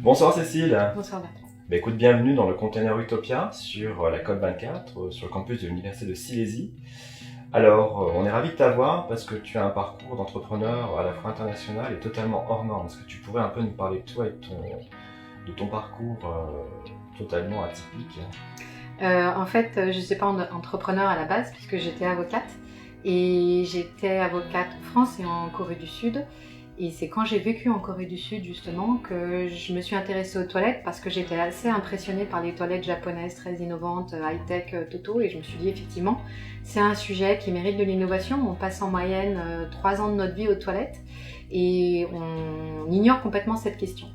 Bonsoir Cécile. Bonsoir Bertrand. Écoute, bienvenue dans le container Utopia sur la COP24, sur le campus de l'Université de Silésie. Alors, on est ravis de t'avoir parce que tu as un parcours d'entrepreneur à la fois international et totalement hors norme. Est-ce que tu pourrais un peu nous parler de toi et de ton parcours totalement atypique? En fait, je ne suis pas entrepreneur à la base puisque j'étais avocate. Et j'étais avocate en France et en Corée du Sud. Et c'est quand j'ai vécu en Corée du Sud justement que je me suis intéressée aux toilettes parce que j'étais assez impressionnée par les toilettes japonaises très innovantes, high-tech, toto. Et je me suis dit effectivement, c'est un sujet qui mérite de l'innovation. On passe en moyenne 3 ans de notre vie aux toilettes et on ignore complètement cette question.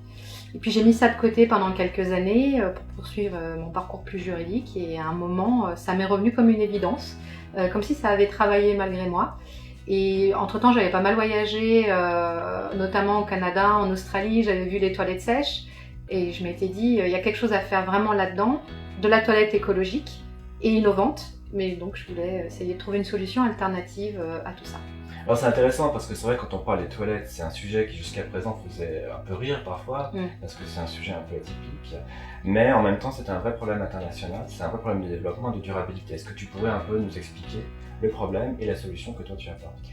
Et puis j'ai mis ça de côté pendant quelques années pour poursuivre mon parcours plus juridique et à un moment, ça m'est revenu comme une évidence, comme si ça avait travaillé malgré moi. Et entre-temps, j'avais pas mal voyagé, notamment au Canada, en Australie, j'avais vu les toilettes sèches et je m'étais dit, il y a quelque chose à faire vraiment là-dedans, de la toilette écologique et innovante, mais donc je voulais essayer de trouver une solution alternative à tout ça. Alors c'est intéressant parce que c'est vrai quand on parle des toilettes, c'est un sujet qui jusqu'à présent faisait un peu rire parfois, parce que c'est un sujet un peu atypique, mais en même temps c'est un vrai problème international, c'est un vrai problème de développement et de durabilité. Est-ce que tu pourrais un peu nous expliquer le problème et la solution que toi tu apportes?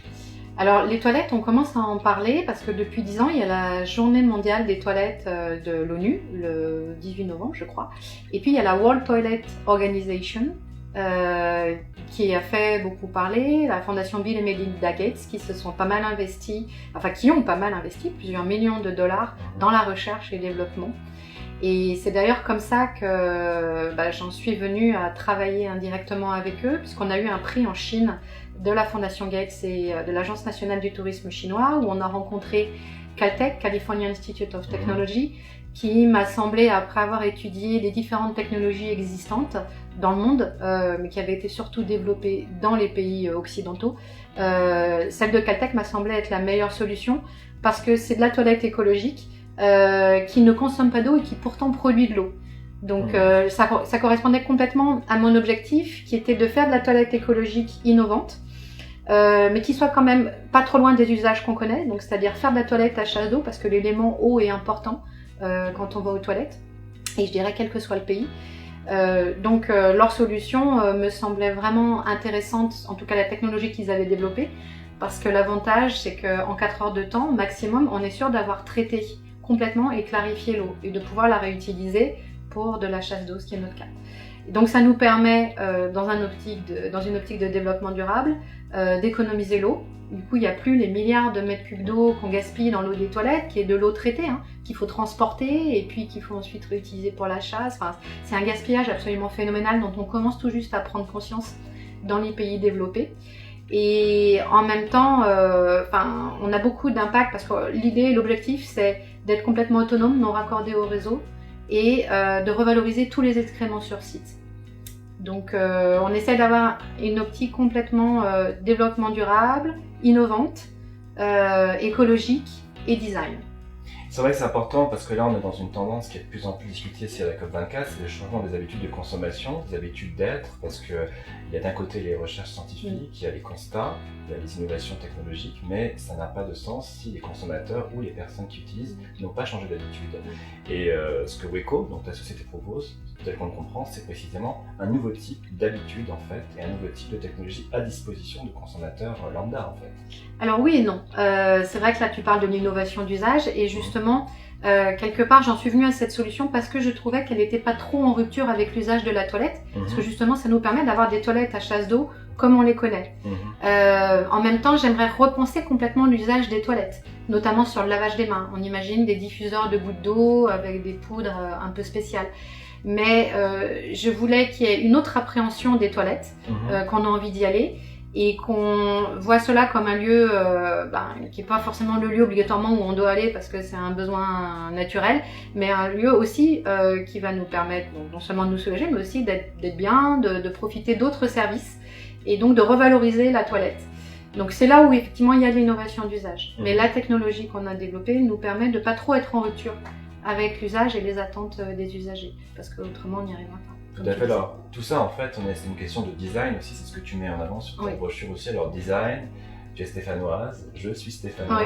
Alors les toilettes, on commence à en parler parce que depuis 10 ans, il y a la journée mondiale des toilettes de l'ONU, le 18 novembre je crois, et puis il y a la World Toilet Organization, qui a fait beaucoup parler, la fondation Bill et Melinda Gates qui ont pas mal investi, plusieurs millions de dollars dans la recherche et développement. Et c'est d'ailleurs comme ça que j'en suis venue à travailler indirectement avec eux, puisqu'on a eu un prix en Chine de la fondation Gates et de l'Agence nationale du tourisme chinois, où on a rencontré Caltech, California Institute of Technology, qui m'a semblé, après avoir étudié les différentes technologies existantes dans le monde, mais qui avaient été surtout développées dans les pays occidentaux, celle de Caltech m'a semblé être la meilleure solution, parce que c'est de la toilette écologique, qui ne consomme pas d'eau et qui pourtant produit de l'eau. Donc ça correspondait complètement à mon objectif, qui était de faire de la toilette écologique innovante, mais qui soit quand même pas trop loin des usages qu'on connaît, donc c'est-à-dire faire de la toilette à chasse d'eau, parce que l'élément eau est important quand on va aux toilettes, et je dirais quel que soit le pays. Donc leur solution me semblait vraiment intéressante, en tout cas la technologie qu'ils avaient développée, parce que l'avantage c'est qu'en 4 heures de temps maximum, on est sûr d'avoir traité complètement et clarifié l'eau, et de pouvoir la réutiliser pour de la chasse d'eau, ce qui est notre cas. Et donc ça nous permet, dans une optique de développement durable, d'économiser l'eau. Du coup, il n'y a plus les milliards de mètres cubes d'eau qu'on gaspille dans l'eau des toilettes, qui est de l'eau traitée, qu'il faut transporter et puis qu'il faut ensuite réutiliser pour la chasse. Enfin, c'est un gaspillage absolument phénoménal dont on commence tout juste à prendre conscience dans les pays développés. Et en même temps, on a beaucoup d'impact parce que l'idée, l'objectif, c'est d'être complètement autonome, non raccordé au réseau, et de revaloriser tous les excréments sur site. Donc on essaie d'avoir une optique complètement développement durable, innovante, écologique et design. C'est vrai que c'est important parce que là on est dans une tendance qui est de plus en plus discutée ici à la COP24, c'est le changement des habitudes de consommation, des habitudes d'être, parce qu'il y a d'un côté les recherches scientifiques, il y a les constats, il y a les innovations technologiques, mais ça n'a pas de sens si les consommateurs ou les personnes qui utilisent n'ont pas changé d'habitude. Et ce que Weco, donc ta société propose, tel qu'on le comprend, c'est précisément un nouveau type d'habitude en fait, et un nouveau type de technologie à disposition de consommateurs lambda en fait. Alors oui et non. C'est vrai que là tu parles de l'innovation d'usage et justement, quelque part j'en suis venue à cette solution parce que je trouvais qu'elle n'était pas trop en rupture avec l'usage de la toilette, parce que justement ça nous permet d'avoir des toilettes à chasse d'eau comme on les connaît. En même temps, j'aimerais repenser complètement l'usage des toilettes, notamment sur le lavage des mains. On imagine des diffuseurs de gouttes d'eau avec des poudres un peu spéciales. Mais je voulais qu'il y ait une autre appréhension des toilettes, qu'on a envie d'y aller, et qu'on voit cela comme un lieu qui n'est pas forcément le lieu obligatoirement où on doit aller parce que c'est un besoin naturel, mais un lieu aussi qui va nous permettre non seulement de nous soulager, mais aussi d'être bien, de profiter d'autres services, et donc de revaloriser la toilette. Donc c'est là où effectivement il y a de l'innovation d'usage. Mais la technologie qu'on a développée nous permet de ne pas trop être en rupture avec l'usage et les attentes des usagers, parce qu'autrement on n'y arrivera pas. Tout à fait. Alors, tout ça en fait, c'est une question de design aussi, c'est ce que tu mets en avant sur ta brochure aussi. Alors design, tu es stéphanoise, je suis stéphanois.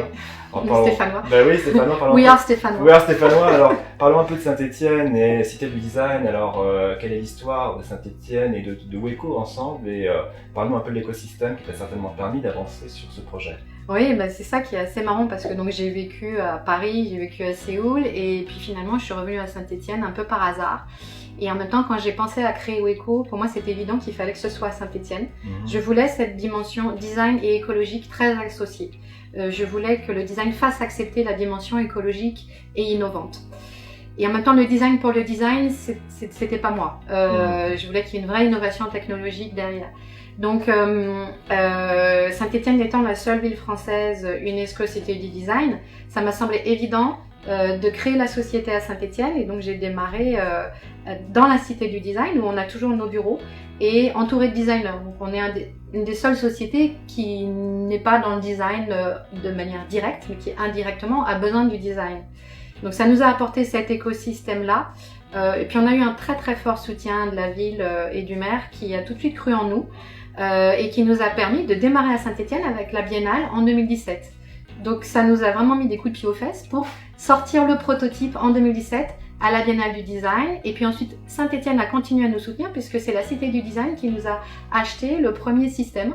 Oui, stéphanois. Ben oui, stéphanois. We are stéphanois. We are stéphanois. Alors, parlons un peu de Saint-Étienne et Cité du Design. Alors, quelle est l'histoire de Saint-Étienne et de Weco ensemble et parlons un peu de l'écosystème qui t'a certainement permis d'avancer sur ce projet. Oui, bah c'est ça qui est assez marrant parce que donc j'ai vécu à Paris, j'ai vécu à Séoul et puis finalement je suis revenue à Saint-Étienne un peu par hasard. Et en même temps, quand j'ai pensé à créer Weco, pour moi c'était évident qu'il fallait que ce soit à Saint-Étienne. Je voulais cette dimension design et écologique très associée. Je voulais que le design fasse accepter la dimension écologique et innovante. Et en même temps, le design pour le design, c'était pas moi. Je voulais qu'il y ait une vraie innovation technologique derrière. Donc, Saint-Étienne étant la seule ville française UNESCO Cité du Design, ça m'a semblé évident de créer la société à Saint-Étienne. Et donc, j'ai démarré dans la Cité du Design où on a toujours nos bureaux et entouré de designers. Donc, on est une des seules sociétés qui n'est pas dans le design de manière directe, mais qui indirectement a besoin du design. Donc, ça nous a apporté cet écosystème-là. Et puis, on a eu un très très fort soutien de la ville et du maire qui a tout de suite cru en nous. Et qui nous a permis de démarrer à Saint-Étienne avec la Biennale en 2017. Donc ça nous a vraiment mis des coups de pied aux fesses pour sortir le prototype en 2017 à la Biennale du Design. Et puis ensuite, Saint-Étienne a continué à nous soutenir puisque c'est la Cité du Design qui nous a acheté le premier système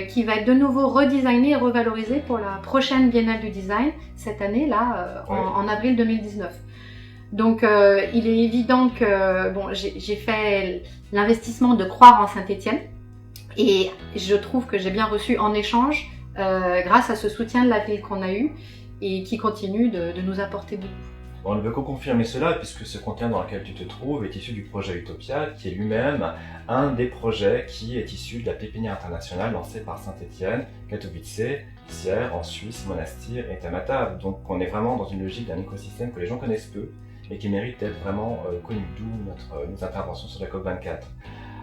qui va être de nouveau redesigné et revalorisé pour la prochaine Biennale du Design cette année, là, en avril 2019. Donc il est évident que bon, j'ai fait l'investissement de croire en Saint-Étienne. Et je trouve que j'ai bien reçu en échange, grâce à ce soutien de la ville qu'on a eu et qui continue de nous apporter beaucoup. On ne veut que confirmer cela puisque ce conteneur dans lequel tu te trouves est issu du projet Utopia qui est lui-même un des projets qui est issu de la pépinière internationale lancée par Saint-Étienne, Katowice, Sierre en Suisse, Monastir et Tamatave. Donc on est vraiment dans une logique d'un écosystème que les gens connaissent peu et qui mérite d'être vraiment connu, d'où nos interventions sur la COP24.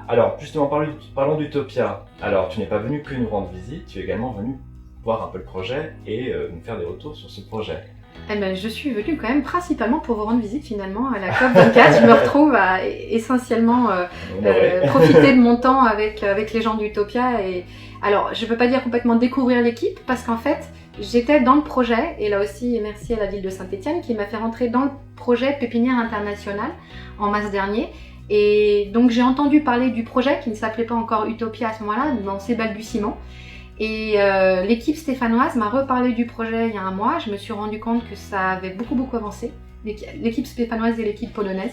Alors, justement, parlons d'Utopia. Alors, tu n'es pas venu que nous rendre visite, tu es également venu voir un peu le projet et nous faire des retours sur ce projet. Eh ben, je suis venue quand même principalement pour vous rendre visite finalement à la COP24. Je me retrouve à essentiellement profiter de mon temps avec les gens d'Utopia. Et alors, je ne peux pas dire complètement découvrir l'équipe parce qu'en fait, j'étais dans le projet et là aussi, merci à la ville de Saint-Étienne qui m'a fait rentrer dans le projet Pépinière Internationale en mars dernier. Et donc j'ai entendu parler du projet qui ne s'appelait pas encore Utopia à ce moment-là, dans ses balbutiements. Et l'équipe stéphanoise m'a reparlé du projet il y a un mois. Je me suis rendu compte que ça avait beaucoup avancé, l'équipe stéphanoise et l'équipe polonaise.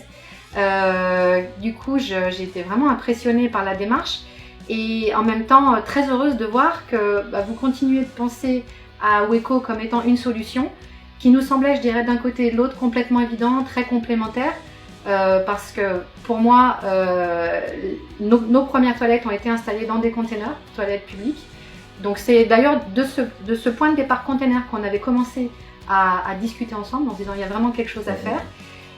Du coup, j'ai été vraiment impressionnée par la démarche et en même temps très heureuse de voir que vous continuez de penser à Weco comme étant une solution qui nous semblait, je dirais, d'un côté et de l'autre complètement évident, très complémentaire. Parce que pour moi, nos premières toilettes ont été installées dans des containers, toilettes publiques. Donc c'est d'ailleurs de ce point de départ container qu'on avait commencé à discuter ensemble en disant il y a vraiment quelque chose à faire.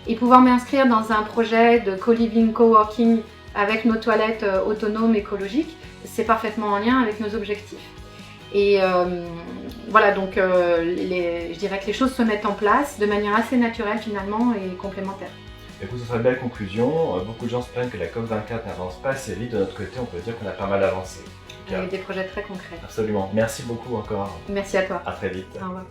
Et pouvoir m'inscrire dans un projet de co-living, co-working avec nos toilettes autonomes, écologiques, c'est parfaitement en lien avec nos objectifs. Et voilà, donc je dirais que les choses se mettent en place de manière assez naturelle finalement et complémentaire. Écoute, ce sera une belle conclusion. Beaucoup de gens se plaignent que la COP24 n'avance pas assez vite. De notre côté, on peut dire qu'on a pas mal avancé. Avec des projets très concrets. Absolument. Merci beaucoup encore. Merci à toi. À très vite. Au revoir.